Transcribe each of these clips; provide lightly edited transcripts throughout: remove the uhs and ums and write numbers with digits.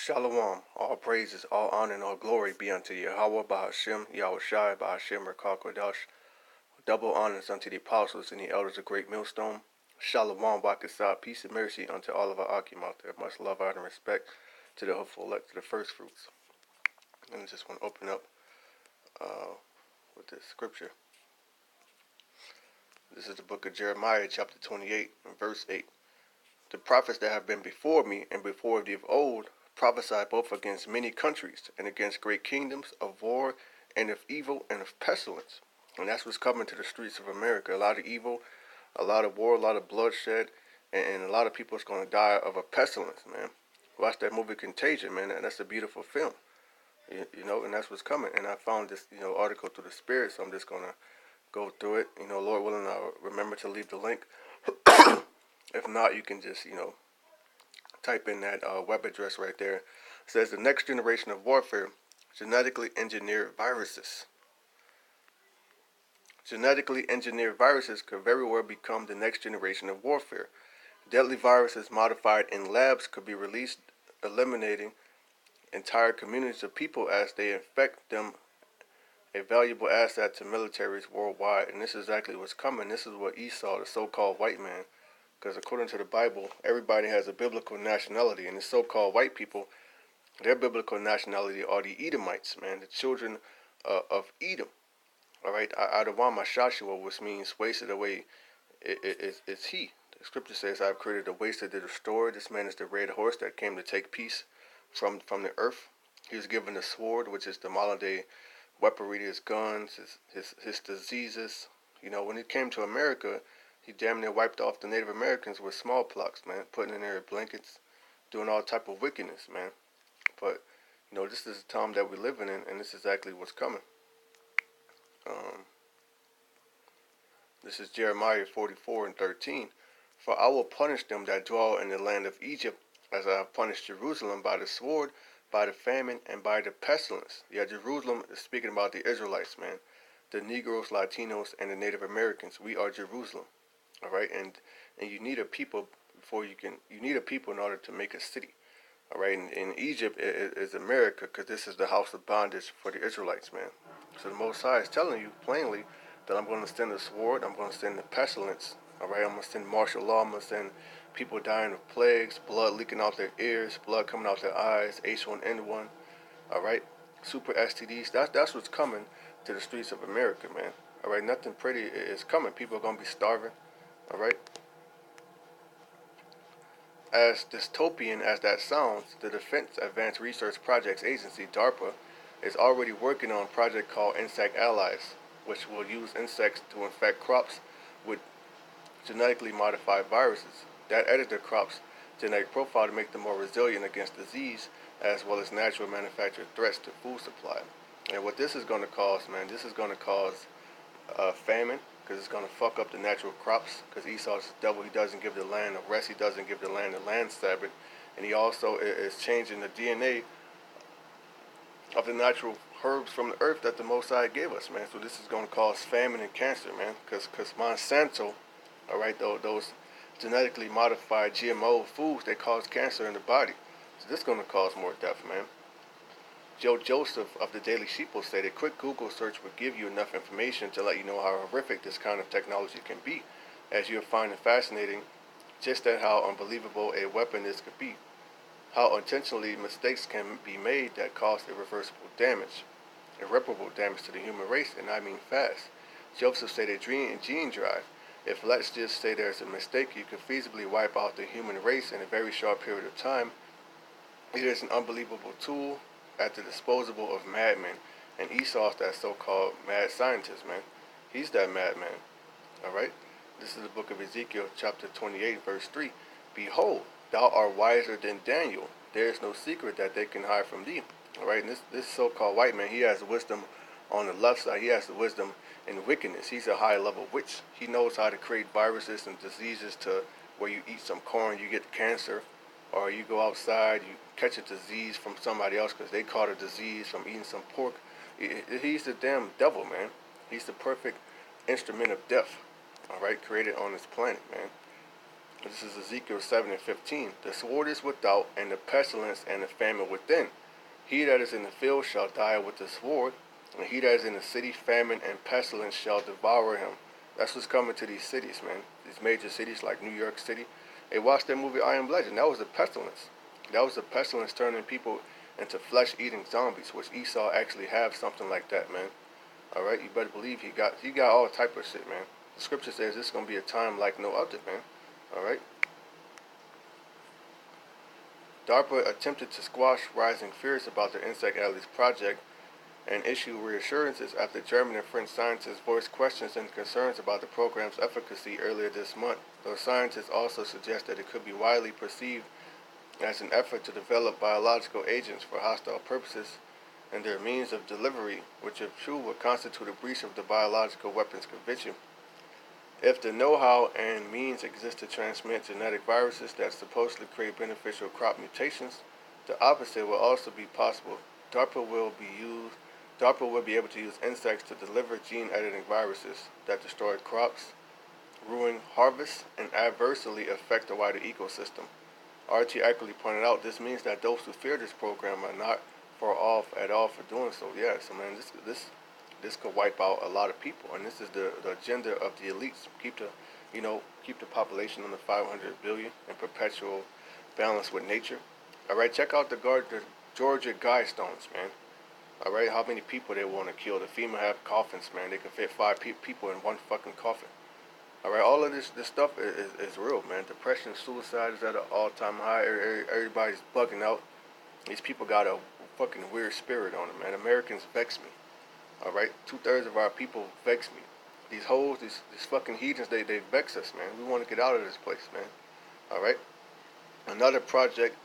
Shalawam, all praises, all honor, and all glory be unto YAHAWAH, Bahashem, Yahawashi, Bahashem, qadash. Double honors unto the apostles and the elders of Great Millstone. Shalawam, Barak ATHAM, peace and mercy unto all of our Akim out there. Much love, honor, and respect to the hopeful elect, to the firstfruits. And I just want to open up with this scripture. This is the book of Jeremiah, chapter 28, and verse 8. The prophets that have been before me and before thee of old prophesied both against many countries and against great kingdoms of war and of evil and of pestilence. And that's what's coming to the streets of America. A lot of evil, a lot of war, a lot of bloodshed, and a lot of people is going to die of a pestilence, man. Watch that movie Contagion, man. And that's a beautiful film, you know, and that's what's coming. And I found this, article through the Spirit, so I'm just going to go through it. Lord willing, I'll remember to leave the link. If not, you can just, type in that web address right there. It says the next generation of warfare, genetically engineered viruses. Genetically engineered viruses could very well become the next generation of warfare. Deadly viruses modified in labs could be released, eliminating entire communities of people as they infect them, a valuable asset to militaries worldwide. And this is exactly what's coming. This is what Esau, the so-called white man, because according to the Bible, everybody has a biblical nationality, and the so-called white people, their biblical nationality are the Edomites, man, the children of Edom. All right, Adawam Shashua, which means wasted away, it's he. The scripture says, "I have created a waster to destroy." This man is the red horse that came to take peace from the earth. He was given the sword, which is the modern day weaponry, his guns, his diseases. When he came to America, he damn near wiped off the Native Americans with smallpox, man, putting in their blankets, doing all type of wickedness, man. But, this is the time that we're living in, and this is exactly what's coming. This is Jeremiah 44 and 13. "For I will punish them that dwell in the land of Egypt, as I have punished Jerusalem by the sword, by the famine, and by the pestilence." Yeah, Jerusalem is speaking about the Israelites, man. The Negroes, Latinos, and the Native Americans. We are Jerusalem. All right, and you need a people you need a people in order to make a city. All right, and in Egypt is America, because this is the house of bondage for the Israelites, man. So the Most High is telling you plainly that I'm going to send the sword, I'm going to send the pestilence. All right, I'm going to send martial law, I'm going to send people dying of plagues, blood leaking out their ears, blood coming out their eyes, H1N1. All right, super STDs. That's what's coming to the streets of America, man. All right, nothing pretty is coming. People are going to be starving. All right. As dystopian as that sounds, the Defense Advanced Research Projects Agency, DARPA, is already working on a project called Insect Allies, which will use insects to infect crops with genetically modified viruses that edit their crops' genetic profile to make them more resilient against disease, as well as natural manufactured threats to food supply. And what this is going to cause, man, this is going to cause famine, because it's going to fuck up the natural crops, because Esau's the devil. He doesn't give the land a rest. He doesn't give the land Sabbath. And he also is changing the DNA of the natural herbs from the earth that the Most High gave us, man. So this is going to cause famine and cancer, man, because Monsanto, all right, those genetically modified GMO foods, they cause cancer in the body. So this is going to cause more death, man. Joe Joseph of the Daily Sheeple said a quick Google search would give you enough information to let you know how horrific this kind of technology can be, as you'll find it fascinating just at how unbelievable a weapon this could be, how intentionally mistakes can be made that cause irreversible damage, irreparable damage to the human race, and I mean fast. Joseph said a gene drive. If let's just say there's a mistake, you could feasibly wipe out the human race in a very short period of time. It is an unbelievable tool at the disposal of madmen, and Esau's that so-called mad scientist, man. He's that madman. All right. This is the book of Ezekiel, chapter 28, verse 3. "Behold, thou art wiser than Daniel. There is no secret that they can hide from thee." All right. And this so-called white man, he has wisdom on the left side. He has the wisdom in wickedness. He's a high-level witch. He knows how to create viruses and diseases to where you eat some corn, you get cancer, or you go outside, you catch a disease from somebody else because they caught a disease from eating some pork. He's the damn devil, man. He's the perfect instrument of death, all right, created on this planet, man. This is Ezekiel 7 and 15. The sword is without, and the pestilence and the famine within. He that is in the field shall die with the sword, and he that is in the city, famine and pestilence shall devour him. That's what's coming to these cities, man. These major cities like New York City. Hey, watch that movie I Am Legend. That was a pestilence. That was a pestilence turning people into flesh-eating zombies, which Esau actually have something like that, man. All right, you better believe he got all type of shit, man. The scripture says this is gonna be a time like no other, man. All right. DARPA attempted to squash rising fears about their Insect Allies project and issue reassurances after German and French scientists voiced questions and concerns about the program's efficacy earlier this month. Those scientists also suggest that it could be widely perceived as an effort to develop biological agents for hostile purposes and their means of delivery, which if true would constitute a breach of the Biological Weapons Convention. If the know-how and means exist to transmit genetic viruses that supposedly create beneficial crop mutations, the opposite will also be possible. DARPA will be able to use insects to deliver gene-editing viruses that destroy crops, ruin harvests, and adversely affect the wider ecosystem. RT accurately pointed out this means that those who fear this program are not far off at all for doing so. Yeah, so man, this could wipe out a lot of people, and this is the agenda of the elites. Keep the population under 500 billion in perpetual balance with nature. All right, check out the Georgia Guidestones, man. All right, how many people they want to kill? The FEMA have coffins, man. They can fit 5 people in one fucking coffin. All right, all of this stuff is real, man. Depression, suicide is at an all-time high. Everybody's bugging out. These people got a fucking weird spirit on them, man. Americans vex me. All right, 2/3 of our people vex me. These hoes, these fucking heathens, they vex us, man. We want to get out of this place, man. All right. Another project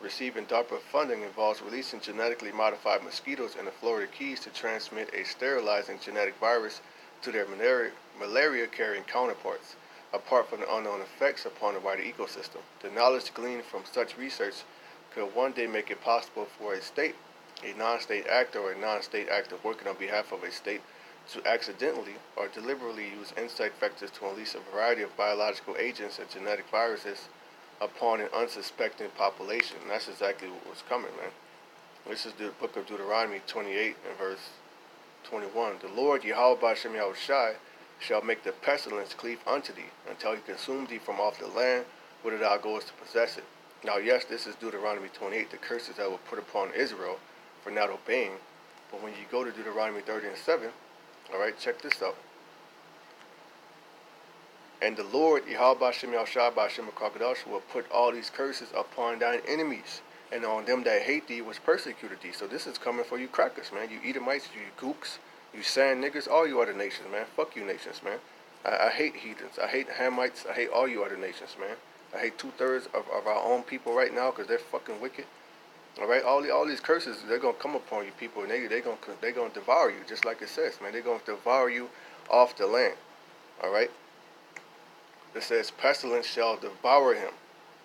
receiving DARPA funding involves releasing genetically modified mosquitoes in the Florida Keys to transmit a sterilizing genetic virus to their malaria-carrying counterparts. Apart from the unknown effects upon the wider ecosystem, the knowledge gleaned from such research could one day make it possible for a non-state actor or a non-state actor working on behalf of a state to accidentally or deliberately use insect vectors to unleash a variety of biological agents and genetic viruses upon an unsuspecting population. And that's exactly what's coming, man. This is the book of Deuteronomy 28 and verse 21. The Lord YAHAWAH shall make the pestilence cleave unto thee, until he consume thee from off the land, whither thou goest to possess it. Now, yes, this is Deuteronomy 28, the curses that were put upon Israel for not obeying. But when you go to Deuteronomy 30 and 7, all right, check this out. And the Lord, YAHAWAH qadash, will put all these curses upon thine enemies, and on them that hate thee was persecuted thee. So this is coming for you crackers, man. You Edomites, you gooks, you sand niggas, all you other nations, man. Fuck you nations, man. I hate heathens. I hate Hamites. I hate all you other nations, man. I hate 2/3 of our own people right now because they're fucking wicked. All right, all these curses, they're gonna come upon you people, and they're gonna devour you, just like it says, man. They're gonna devour you off the land. All right. It says pestilence shall devour him.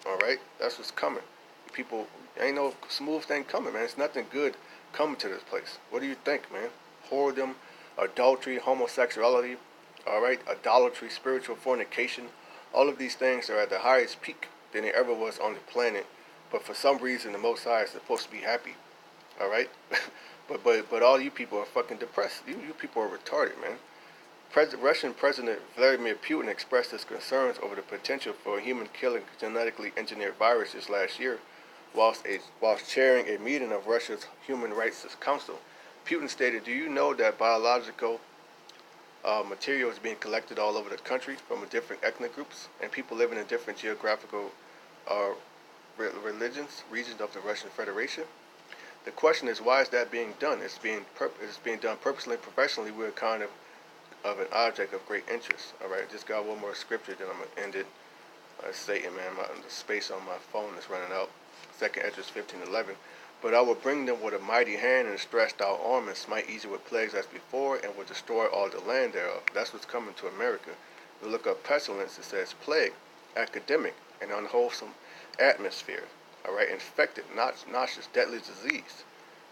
All right, that's what's coming. People, ain't no smooth thing coming, man. It's nothing good coming to this place. What do you think, man? Whoredom, adultery, homosexuality, all right, idolatry, spiritual fornication. All of these things are at the highest peak than it ever was on the planet. But for some reason, the Most High is supposed to be happy. All right, but all you people are fucking depressed. You people are retarded, man. Russian President Vladimir Putin expressed his concerns over the potential for human-killing genetically engineered viruses last year, whilst chairing a meeting of Russia's Human Rights Council. Putin stated, "Do you know that biological material is being collected all over the country from different ethnic groups and people living in different geographical regions of the Russian Federation? The question is, why is that being done? It's being done purposely and professionally. We're kind of an object of great interest." All right, just got one more scripture, then I'm going to end it. Satan, man, the space on my phone is running out. 2nd Esdras 15:11. "But I will bring them with a mighty hand and a stretched out arm, and smite Egypt with plagues as before, and will destroy all the land thereof." That's what's coming to America. You look up pestilence, it says plague, academic, and unwholesome atmosphere. All right, infected, noxious, deadly disease.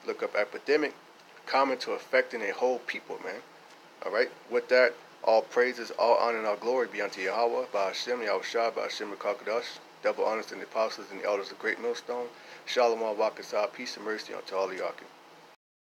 Look up epidemic, common to affecting a whole people, man. All right, with that, All praises, all honor, and all glory be unto YAHAWAH, by Hashem, yahawashi, by Hashem, qadash. Double honors to the apostles and the elders of Great Millstone. SHALAWAAM, peace and mercy unto all of y'all.